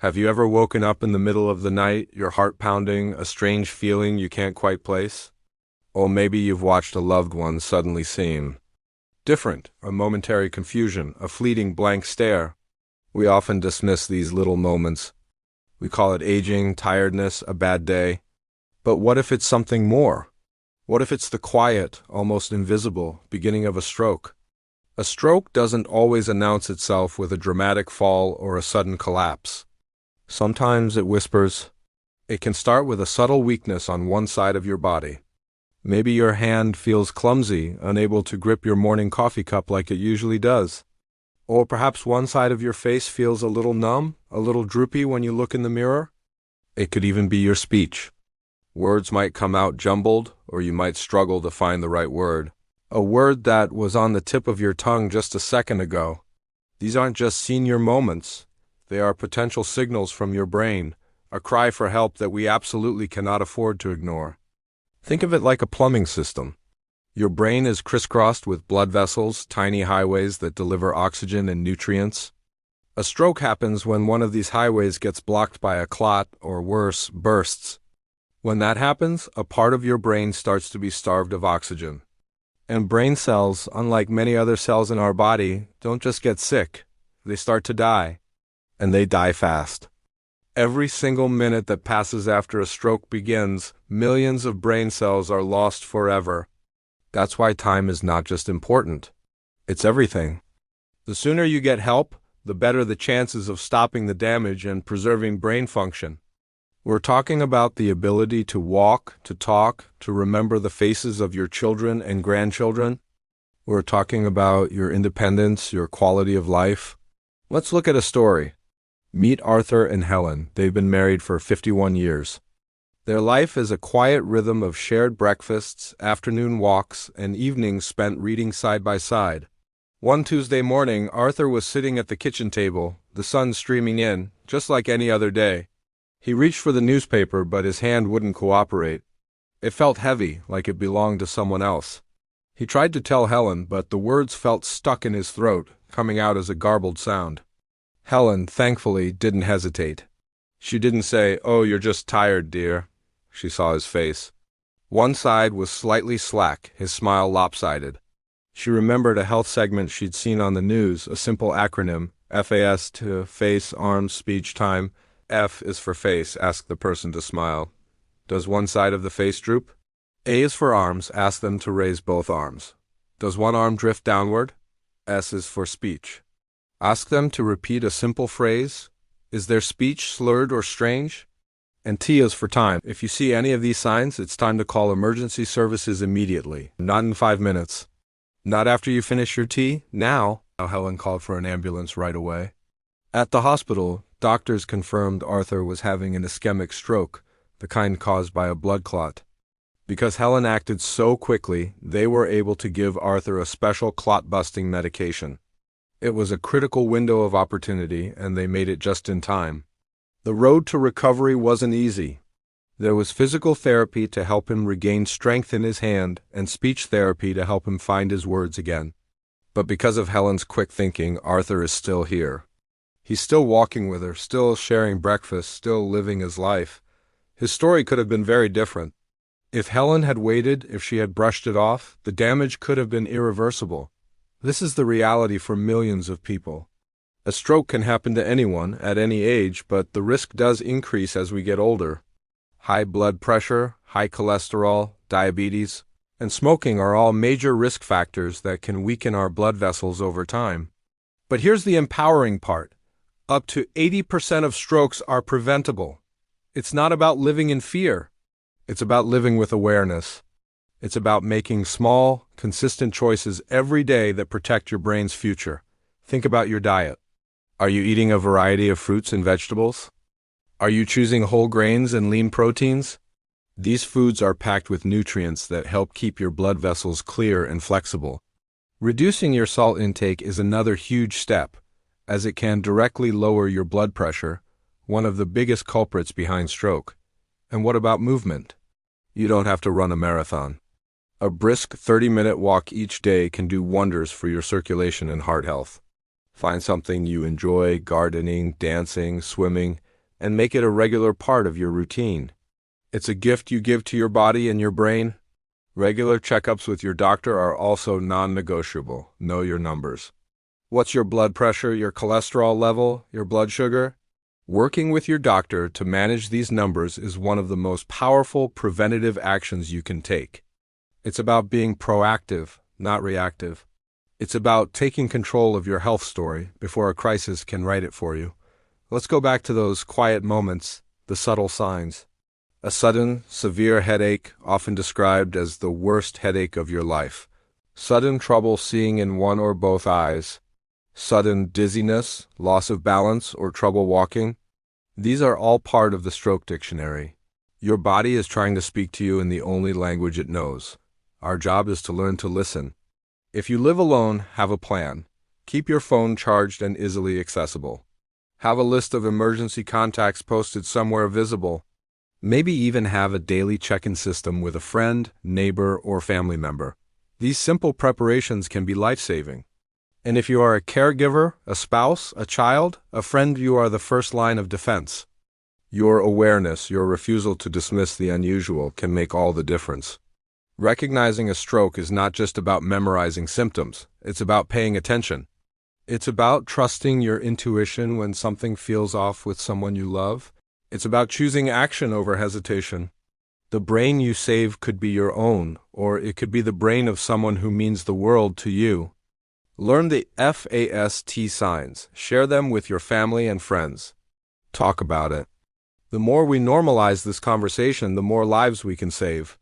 Have you ever woken up in the middle of the night, your heart pounding, a strange feeling you can't quite place? Or maybe you've watched a loved one suddenly seem different, a momentary confusion, a fleeting blank stare. We often dismiss these little moments. We call it aging, tiredness, a bad day. But what if it's something more? What if it's the quiet, almost invisible, beginning of a stroke? A stroke doesn't always announce itself with a dramatic fall or a sudden collapse. Sometimes it whispers. It can start with a subtle weakness on one side of your body. Maybe your hand feels clumsy, unable to grip your morning coffee cup like it usually does. Or perhaps one side of your face feels a little numb, a little droopy when you look in the mirror. It could even be your speech. Words might come out jumbled, or you might struggle to find the right word. A word that was on the tip of your tongue just a second ago. These aren't just senior moments. They are potential signals from your brain, a cry for help that we absolutely cannot afford to ignore. Think of it like a plumbing system. Your brain is crisscrossed with blood vessels, tiny highways that deliver oxygen and nutrients. A stroke happens when one of these highways gets blocked by a clot, or worse, bursts. When that happens, a part of your brain starts to be starved of oxygen. And brain cells, unlike many other cells in our body, don't just get sick. They start to die. And they die fast. Every single minute that passes after a stroke begins, millions of brain cells are lost forever. That's why time is not just important. It's everything. The sooner you get help, the better the chances of stopping the damage and preserving brain function. We're talking about the ability to walk, to talk, to remember the faces of your children and grandchildren. We're talking about your independence, your quality of life. Let's look at a story. Meet Arthur and Helen. They've been married for 51 years. Their life is a quiet rhythm of shared breakfasts, afternoon walks, and evenings spent reading side by side. One Tuesday morning, Arthur was sitting at the kitchen table, the sun streaming in, just like any other day. He reached for the newspaper, but his hand wouldn't cooperate. It felt heavy, like it belonged to someone else. He tried to tell Helen, but the words felt stuck in his throat, coming out as a garbled sound. Helen, thankfully, didn't hesitate. She didn't say, "Oh, you're just tired, dear." She saw his face. One side was slightly slack, his smile lopsided. She remembered a health segment she'd seen on the news, a simple acronym, FAS to face, arms, speech, time. F is for face, ask the person to smile. Does one side of the face droop? A is for arms, ask them to raise both arms. Does one arm drift downward? S is for speech. Ask them to repeat a simple phrase. Is their speech slurred or strange? And T is for time. If you see any of these signs, it's time to call emergency services immediately. Not in 5 minutes. Not after you finish your tea. Now. Helen called for an ambulance right away. At the hospital, doctors confirmed Arthur was having an ischemic stroke, the kind caused by a blood clot. Because Helen acted so quickly, they were able to give Arthur a special clot-busting medication. It was a critical window of opportunity, and they made it just in time. The road to recovery wasn't easy. There was physical therapy to help him regain strength in his hand, and speech therapy to help him find his words again. But because of Helen's quick thinking, Arthur is still here. He's still walking with her, still sharing breakfast, still living his life. His story could have been very different. If Helen had waited, if she had brushed it off, the damage could have been irreversible. This is the reality for millions of people. A stroke can happen to anyone, at any age, but the risk does increase as we get older. High blood pressure, high cholesterol, diabetes, and smoking are all major risk factors that can weaken our blood vessels over time. But here's the empowering part. Up to 80% of strokes are preventable. It's not about living in fear. It's about living with awareness. It's about making small, consistent choices every day that protect your brain's future. Think about your diet. Are you eating a variety of fruits and vegetables? Are you choosing whole grains and lean proteins? These foods are packed with nutrients that help keep your blood vessels clear and flexible. Reducing your salt intake is another huge step, as it can directly lower your blood pressure, one of the biggest culprits behind stroke. And what about movement? You don't have to run a marathon. A brisk 30-minute walk each day can do wonders for your circulation and heart health. Find something you enjoy, gardening, dancing, swimming. and make it a regular part of your routine. It's a gift you give to your body and your brain. Regular checkups with your doctor are also non-negotiable. Know your numbers. What's your blood pressure, your cholesterol level, your blood sugar? Working with your doctor to manage these numbers is one of the most powerful preventative actions you can take. It's about being proactive, not reactive. It's about taking control of your health story before a crisis can write it for you. Let's go back to those quiet moments, the subtle signs. A sudden, severe headache, often described as the worst headache of your life. Sudden trouble seeing in one or both eyes. Sudden dizziness, loss of balance, or trouble walking. These are all part of the stroke dictionary. Your body is trying to speak to you in the only language it knows. Our job is to learn to listen. If you live alone, have a plan. Keep your phone charged and easily accessible. Have a list of emergency contacts posted somewhere visible. Maybe even have a daily check-in system with a friend, neighbor, or family member. These simple preparations can be life-saving. And if you are a caregiver, a spouse, a child, a friend, you are the first line of defense. Your awareness, your refusal to dismiss the unusual can make all the difference. Recognizing a stroke is not just about memorizing symptoms. It's about paying attention. It's about trusting your intuition when something feels off with someone you love. It's about choosing action over hesitation. The brain you save could be your own, or it could be the brain of someone who means the world to you. Learn the FAST signs. Share them with your family and friends. Talk about it. The more we normalize this conversation, the more lives we can save.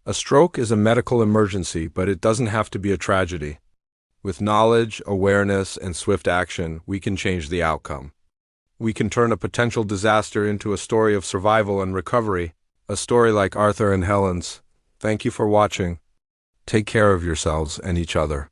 A stroke is a medical emergency, but it doesn't have to be a tragedy. With knowledge, awareness, and swift action, we can change the outcome. We can turn a potential disaster into a story of survival and recovery, a story like Arthur and Helen's. Thank you for watching. Take care of yourselves and each other.